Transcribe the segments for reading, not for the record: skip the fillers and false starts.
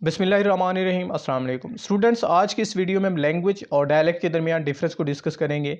बिस्मिल्लाहिर्रहमानिर्रहीम अस्सलाम वालेकुम स्टूडेंट्स। आज की इस वीडियो में हम लैंग्वेज और डायलेक्ट के दरमियान डिफरेंस को डिस्कस करेंगे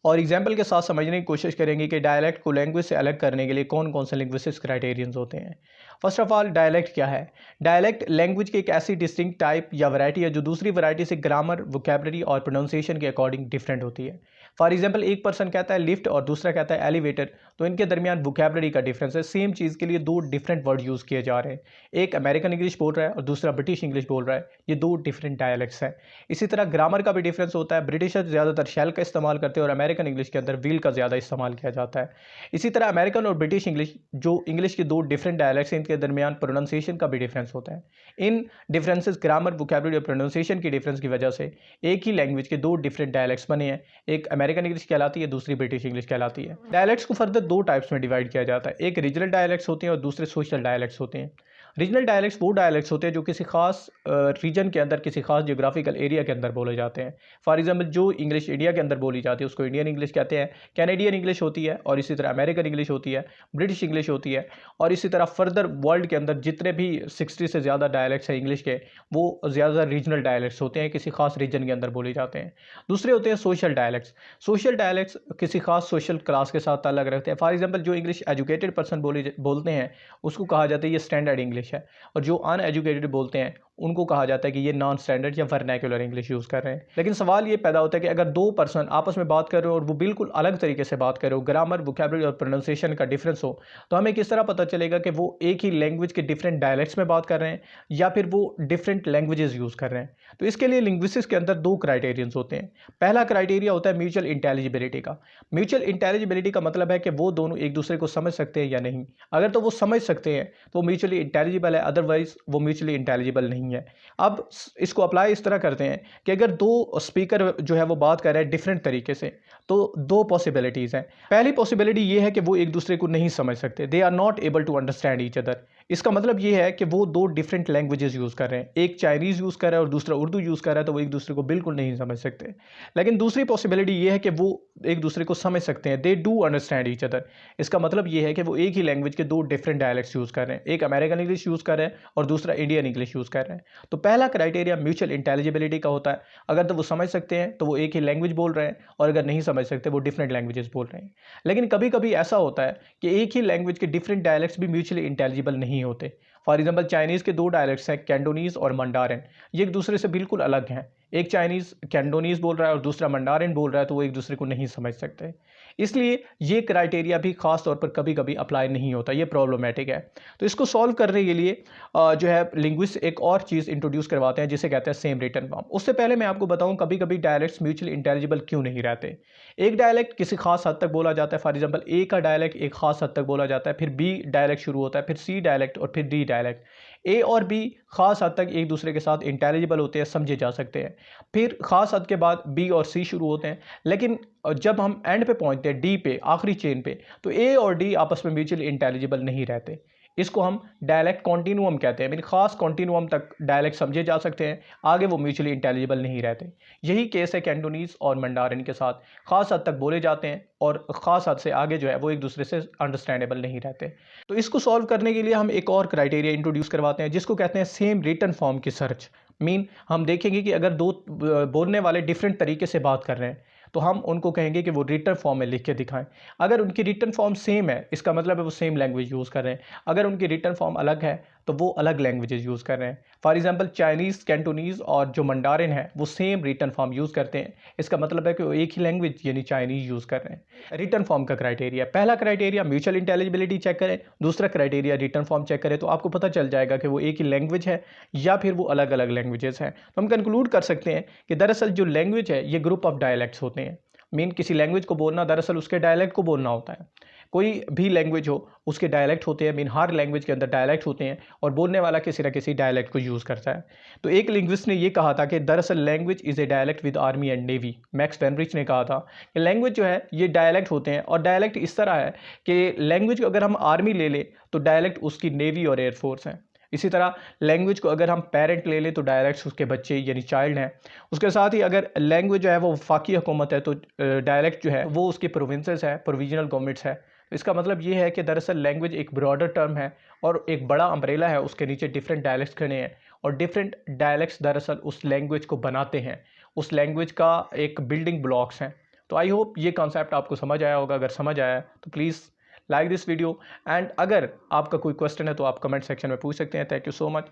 और एग्जांपल के साथ समझने की कोशिश करेंगे कि डायलेक्ट को लैंग्वेज से अलग करने के लिए कौन कौन से लिंग्विस्टिक्स क्राइटेरियंस होते हैं। फर्स्ट ऑफ ऑल, डायलेक्ट क्या है? डायलेक्ट लैंग्वेज की एक ऐसी डिस्टिंक्ट टाइप या वैरायटी है जो दूसरी वैरायटी से ग्रामर, वोकैबुलरी और प्रोनाउंसिएशन के अकॉर्डिंग डिफरेंट होती है। फॉर एग्जाम्पल, एक पर्सन कहता है लिफ्ट और दूसरा कहता है एलिवेटर, तो इनके दरमियान वोकैबुलरी का डिफरेंस है। सेम चीज़ के लिए दो डिफरेंट वर्ड यूज़ किए जा रहे हैं। एक अमेरिकन इंग्लिश बोल रहा है और दूसरा ब्रिटिश इंग्लिश बोल रहा है। ये दो डिफरेंट डायलेक्ट्स हैं। इसी तरह ग्रामर का भी डिफरेंस होता है। ब्रिटिशर्स ज़्यादातर शैल का इस्तेमाल करते हैं और अमेरिकन इंग्लिश के अंदर विल का ज़्यादा इस्तेमाल किया जाता है। इसी तरह अमेरिकन और ब्रिटिश इंग्लिश, जो इंग्लिश के दो डिफरेंट डायलेक्ट्स हैं, इनके दरमियान प्रोनाउंसिएशन का भी डिफरेंस होता है। इन डिफरेंसेस ग्रामर, वोकैबुलरी और प्रोनाउंसिएशन की डिफरेंस की वजह से एक ही लैंग्वेज के दो डिफरेंट डायलेक्ट्स बने हैं। एक अमेरिकन इंग्लिश कहलाती है, दूसरी ब्रिटिश इंग्लिश कहलाती है। डायलेक्ट्स को फर्दर दो टाइप्स में डिवाइड किया जाता है। एक रीजनल डायलेक्ट्स होते हैं और दूसरे सोशल डायलेक्ट्स होते हैं। रीजनल डायलेक्ट्स वो डायलेक्ट्स होते हैं जो किसी खास रीजन के अंदर, किसी खास जियोग्राफिकल एरिया के अंदर बोले जाते हैं। फॉर एग्जांपल, जो इंग्लिश इंडिया के अंदर बोली जाती है उसको इंडियन इंग्लिश कहते हैं। कैनेडियन इंग्लिश होती है और इसी तरह अमेरिकन इंग्लिश होती है, ब्रिटिश इंग्लिश होती है। और इसी तरह फर्दर वर्ल्ड के अंदर जितने भी 60 से ज़्यादा डायलेक्ट्स हैं इंग्लिश के, वो ज़्यादातर रीजनल डायलेक्ट्स होते हैं, किसी खास रीजन के अंदर बोले जाते हैं। दूसरे होते हैं सोशल डायलेक्ट्स। सोशल डायलेक्ट्स किसी खास सोशल क्लास के साथ ताल्लुक़ रखते हैं। फॉर एग्जांपल, जो इंग्लिश एजुकेटेड पर्सन बोलते हैं उसको कहा जाता है ये स्टैंडर्ड इंग्लिश है, और जो अनएजुकेटेड बोलते हैं उनको कहा जाता है कि ये नॉन स्टैंडर्ड या वर्नैक्युलर इंग्लिश यूज़ कर रहे हैं। लेकिन सवाल ये पैदा होता है कि अगर दो पर्सन आपस में बात कर रहे हो और वो बिल्कुल अलग तरीके से बात कर रहे हो, ग्रामर, वोकैबुलरी और प्रोनाउंसिएशन का डिफरेंस हो, तो हमें किस तरह पता चलेगा कि वो एक ही लैंग्वेज के डिफरेंट डायलेक्ट्स में बात कर रहे हैं या फिर वो डिफरेंट लैंग्वेजेस यूज़ कर रहे हैं? तो इसके लिए लिंग्विस्टिक्स के अंदर दो क्राइटेरियंस होते हैं। पहला क्राइटेरिया होता है म्यूचुअल इंटेलिजिबिलिटी का। म्यूचुअल इंटेलिजिबिलिटी का मतलब है कि वो दोनों एक दूसरे को समझ सकते हैं या नहीं। अगर तो वो समझ सकते हैं तो म्यूचुअली इंटेलिजिबल है, अदरवाइज वो म्यूचुअली इंटेलिजिबल नहीं है। अब इसको अप्लाई इस तरह करते हैं कि अगर दो स्पीकर जो है वो बात कर रहे हैं डिफरेंट तरीके से, तो दो पॉसिबिलिटीज़ हैं। पहली पॉसिबिलिटी ये है कि वो एक दूसरे को नहीं समझ सकते, they are not able to understand each other. इसका मतलब ये है कि वो दो डिफरेंट लैंग्वेजेस यूज़ कर रहे हैं। एक चाइनीज़ यूज़ कर रहा है और दूसरा उर्दू यूज़ कर रहा है, तो वो एक दूसरे को बिल्कुल नहीं समझ सकते। लेकिन दूसरी पॉसिबिलिटी ये है कि वो एक दूसरे को समझ सकते हैं, they do understand each other. इसका मतलब ये है कि वो एक ही लैंग्वेज के दो डिफरेंट डायलेक्ट्स यूज़ कर रहे हैं। एक अमेरिकन इंग्लिश यूज़ कर रहे हैं और दूसरा इंडियन इंग्लिश यूज़ कर रहे हैं। तो पहला क्राइटेरिया म्यूचुअल इंटेलिजिबिलिटी का होता है। अगर तो वो समझ सकते हैं तो वो एक ही लैंग्वेज बोल रहे हैं, और अगर नहीं समझ सकते वो डिफरेंट लैंग्वेजेस बोल रहे हैं। लेकिन कभी कभी ऐसा होता है कि एक ही लैंग्वेज के डिफरेंट डायलेक्ट्स भी म्यूचुअली इंटेलिजिबल नहीं होते। फॉर एग्जाम्पल, चाइनीज़ के दो डायलेक्ट्स हैं, कैंटोनीज़ और मंडारिन। ये एक दूसरे से बिल्कुल अलग हैं। एक चाइनीज़ कैंटोनीज़ बोल रहा है और दूसरा मंडारिन बोल रहा है, तो वो एक दूसरे को नहीं समझ सकते। इसलिए ये क्राइटेरिया भी खास तौर पर कभी कभी अप्लाई नहीं होता, ये प्रॉब्लमेटिक है। तो इसको सॉल्व करने के लिए जो है लिंग्विस्ट एक और चीज़ इंट्रोड्यूस करवाते हैं जिसे कहते हैं सेम रिटन फॉर्म। उससे पहले मैं आपको बताऊं कभी कभी डायलेक्ट्स म्यूचुअली इंटेलिजिबल क्यों नहीं रहते। एक डायलेक्ट किसी खास हद तक बोला जाता है। फॉर एग्जाम्पल, ए का डायलेक्ट एक खास हद तक बोला जाता है, फिर बी डायलेक्ट शुरू होता है, फिर सी डायलेक्ट और फिर डी डायलेक्ट। ए और बी खास हद तक एक दूसरे के साथ इंटेलिजिबल होते हैं, समझे जा सकते हैं। फिर खास हद के बाद बी और सी शुरू होते हैं। लेकिन जब हम एंड पे पहुंचते हैं, डी पे, आखिरी चेन पे, तो ए और डी आपस में म्यूचुअली इंटेलिजिबल नहीं रहते। इसको हम डायलेक्ट कॉन्टिन्यूम कहते हैं। खास कॉन्टिन्यूम तक डायलेक्ट समझे जा सकते हैं, आगे वो म्यूचुअली इंटेलिजिबल नहीं रहते। यही केस है कैंटोनीज़ और मंडारिन के साथ। खास हद तक बोले जाते हैं और ख़ास हद से आगे जो है वो एक दूसरे से अंडरस्टैंडेबल नहीं रहते। तो इसको सॉल्व करने के लिए हम एक और क्राइटेरिया इंट्रोड्यूस करवाते हैं जिसको कहते हैं सेम रिटन फॉर्म की सर्च। हम देखेंगे कि अगर दो बोलने वाले डिफरेंट तरीके से बात कर रहे हैं तो हम उनको कहेंगे कि वो रिटन फॉर्म में लिख के दिखाएं। अगर उनकी रिटन फॉर्म सेम है, इसका मतलब है वो सेम लैंग्वेज यूज़ कर रहे हैं। अगर उनकी रिटन फॉर्म अलग है तो वो अलग लैंग्वेजेस यूज़ कर रहे हैं। फॉर एग्जांपल, चाइनीज़, कैंटोनीज़ और जो मंडारिन है वो सेम रिटन फॉर्म यूज़ करते हैं। इसका मतलब है कि वो एक ही लैंग्वेज यानी चाइनीज़ यूज़ कर रहे हैं। रिटन फॉर्म का क्राइटेरिया, पहला क्राइटेरिया म्यूचुअल इंटेलिजिबिलिटी चेक करें, दूसरा क्राइटेरिया रिटन फॉर्म चेक करें, तो आपको पता चल जाएगा कि वो एक ही लैंग्वेज है या फिर वो अलग अलग लैंग्वेजेस हैं। तो हम कंक्लूड कर सकते हैं कि दरअसल जो लैंग्वेज है ये ग्रुप ऑफ डायलेक्ट्स होते हैं। किसी लैंग्वेज को बोलना दरअसल उसके डायलेक्ट को बोलना होता है। कोई भी लैंग्वेज हो उसके डायलेक्ट होते हैं। हर लैंग्वेज के अंदर डायलेक्ट होते हैं और बोलने वाला किसी न किसी डायलेक्ट को यूज़ करता है। तो एक लिंग्विस्ट ने ये कहा था कि दरअसल language is a dialect with army and navy. Max Weinreich ने कहा था कि लैंग्वेज जो है ये डायलेक्ट होते हैं, और डायलेक्ट इस तरह है कि लैंग्वेज को अगर हम आर्मी ले लें तो डायलेक्ट उसकी नेवी और एयरफोर्स है। इसी तरह लैंग्वेज को अगर हम पेरेंट ले लें तो डायलेक्ट्स उसके बच्चे यानी चाइल्ड हैं। उसके साथ ही अगर लैंग्वेज जो है वो वफाकी हुकूमत है तो डायलेक्ट जो है वो उसकी प्रोविंसेस है, प्रोविजनल गवर्नमेंट्स है। तो इसका मतलब ये है कि दरअसल लैंग्वेज एक ब्रॉडर टर्म है और एक बड़ा अम्ब्रेला है, उसके नीचे डिफरेंट डायलेक्ट्स खड़े हैं और डिफरेंट डायलेक्ट्स दरअसल उस लैंग्वेज को बनाते हैं, उस लैंग्वेज का एक बिल्डिंग ब्लॉक्स हैं। तो आई होप ये कॉन्सेप्ट आपको समझ आया होगा। अगर समझ आया तो please like this video, and अगर आपका कोई क्वेश्चन है तो आप कमेंट सेक्शन में पूछ सकते हैं। Thank you so much.